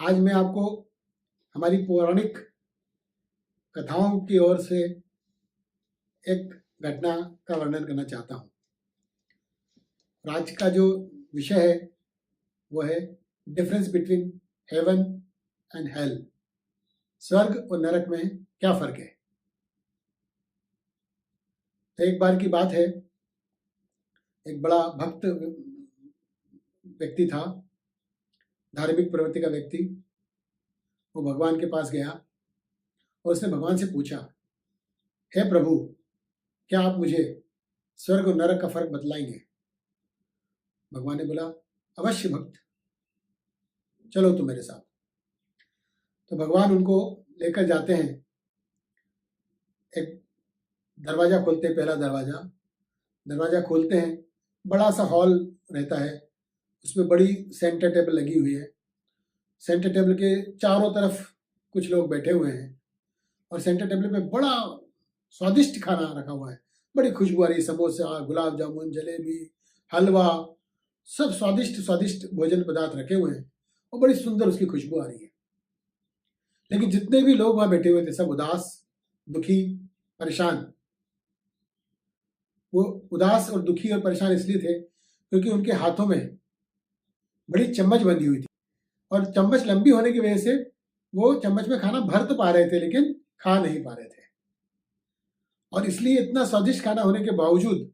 आज मैं आपको हमारी पौराणिक कथाओं की ओर से एक घटना का वर्णन करना चाहता हूँ। और आज का जो विषय है वो है difference between heaven and hell. स्वर्ग और नरक में क्या फर्क है। तो एक बार की बात है, एक बड़ा भक्त व्यक्ति था, धार्मिक प्रवृत्ति का व्यक्ति। वो भगवान के पास गया और उसने भगवान से पूछा, हे प्रभु, क्या आप मुझे स्वर्ग और नरक का फर्क बतलाएंगे। भगवान ने बोला, अवश्य भक्त, चलो तुम मेरे साथ। तो भगवान उनको लेकर जाते हैं। एक दरवाजा खोलते हैं, पहला दरवाजा खोलते हैं। बड़ा सा हॉल रहता है, उसमें बड़ी सेंटर टेबल लगी हुई है। सेंटर टेबल के चारों तरफ कुछ लोग बैठे हुए हैं और सेंटर टेबल पे बड़ा स्वादिष्ट खाना रखा हुआ है। बड़ी खुशबू आ रही है, समोसा, गुलाब जामुन, जलेबी, हलवा, सब स्वादिष्ट स्वादिष्ट भोजन पदार्थ रखे हुए हैं और बड़ी सुंदर उसकी खुशबू आ रही है। लेकिन जितने भी लोग वहां बैठे हुए थे सब उदास, दुखी, परेशान। वो उदास और दुखी और परेशान इसलिए थे क्योंकि उनके हाथों में बड़ी चम्मच बंधी हुई थी और चम्मच लंबी होने की वजह से वो चम्मच में खाना भर तो पा रहे थे लेकिन खा नहीं पा रहे थे। और इसलिए इतना स्वादिष्ट खाना होने के बावजूद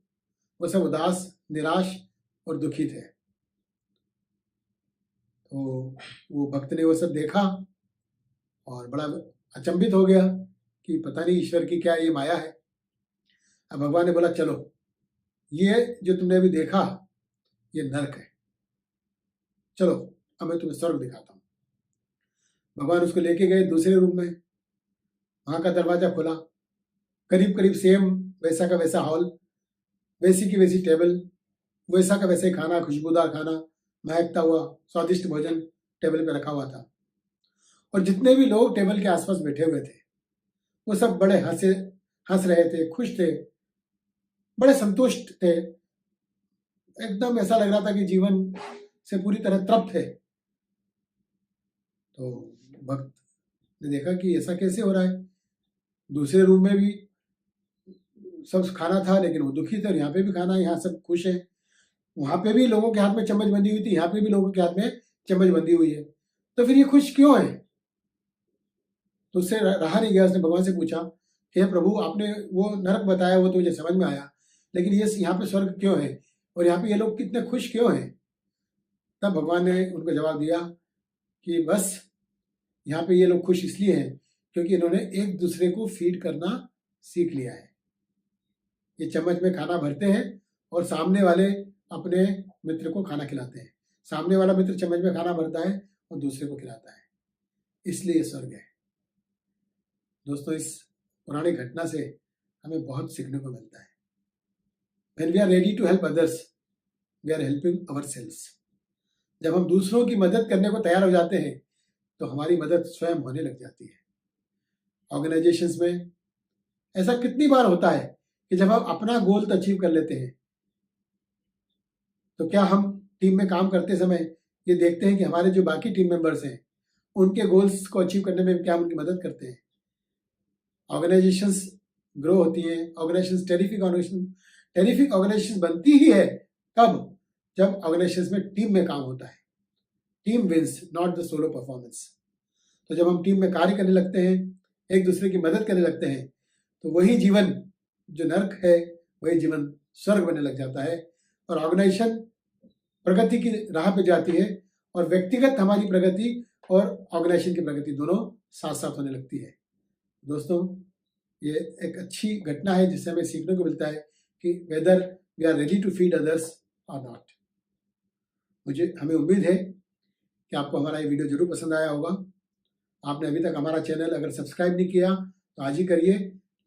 वो सब उदास, निराश और दुखी थे। तो वो भक्त ने वो सब देखा और बड़ा अचंभित हो गया कि पता नहीं ईश्वर की क्या ये माया है। अब भगवान ने बोला, चलो ये जो तुमने अभी देखा ये नरक है, चलो अब मैं तुम्हें स्वर्ग दिखाता हूँ। भगवान उसको लेके गए दूसरे रूम में। वहां का दरवाजा खोला, करीब करीब सेम वैसा का वैसा हॉल, वैसी की वैसी टेबल, वैसा का वैसे खाना, खुशबूदार खाना, महकता हुआ स्वादिष्ट भोजन टेबल पे रखा हुआ था। और जितने भी लोग टेबल के आसपास बैठे हुए थे वो सब बड़े हंस रहे थे, खुश थे, बड़े संतुष्ट थे। एकदम ऐसा लग रहा था कि जीवन से पूरी तरह तृप्त है। तो भक्त ने देखा कि ऐसा कैसे हो रहा है। दूसरे रूम में भी सब खाना था लेकिन वो दुखी थे और यहाँ पे भी खाना, यहाँ सब खुश है। वहां पे भी लोगों के हाथ में चम्मच बंधी हुई थी, यहाँ पे भी लोगों के हाथ में चम्मच बंधी हुई है। तो फिर ये खुश क्यों है। तो उससे रहा नहीं गया, उसने भगवान से पूछा, हे प्रभु, आपने वो नरक बताया वो तो मुझे समझ में आया, लेकिन ये यहाँ पे स्वर्ग क्यों है और यहाँ पे ये लोग कितने खुश क्यों हैं। तब भगवान ने उनको जवाब दिया कि बस यहाँ पे ये लोग खुश इसलिए हैं क्योंकि इन्होंने एक दूसरे को फीड करना सीख लिया है। ये चम्मच में खाना भरते हैं और सामने वाले अपने मित्र को खाना खिलाते हैं। सामने वाला मित्र चम्मच में खाना भरता है और दूसरे को खिलाता है, इसलिए स्वर्ग है। दोस्तों, इस पुरानी घटना से हमें बहुत सीखने को मिलता है। When we are ready to help others, we are helping ourselves. जब हम दूसरों की मदद करने को तैयार हो जाते हैं तो हमारी मदद स्वयं होने लग जाती है। ऑर्गेनाइजेशंस में ऐसा कितनी बार होता है कि जब हम अपना गोल तो अचीव कर लेते हैं तो क्या हम टीम में काम करते समय ये देखते हैं कि हमारे जो बाकी टीम मेंबर्स हैं उनके गोल्स को अचीव करने में क्या उनकी मदद करते हैं। ऑर्गेनाइजेशंस ग्रो होती हैं, ऑर्गेनाइजेशंस टेरिफिक ऑर्गेनाइजेशन बनती ही है कब, जब ऑर्गेनाइजेशंस में टीम में काम होता है। Team wins, not the solo performance. तो जब हम टीम में कार्य करने लगते हैं, एक दूसरे की मदद करने लगते हैं, तो वही जीवन जो नरक है वही जीवन स्वर्ग बनने लग जाता है और ऑर्गेनाइजेशन प्रगति की राह पे जाती है और व्यक्तिगत हमारी प्रगति और ऑर्गेनाइजेशन की प्रगति दोनों साथ साथ होने लगती है। दोस्तों, ये एक अच्छी घटना है जिससे हमें सीखने को मिलता है कि whether we are ready to feed others और नॉट। हमें उम्मीद है कि आपको हमारा ये वीडियो जरूर पसंद आया होगा। आपने अभी तक हमारा चैनल अगर सब्सक्राइब नहीं किया तो आज ही करिए,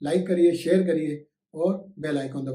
लाइक करिए, शेयर करिए और बेल आइकॉन दबाइए।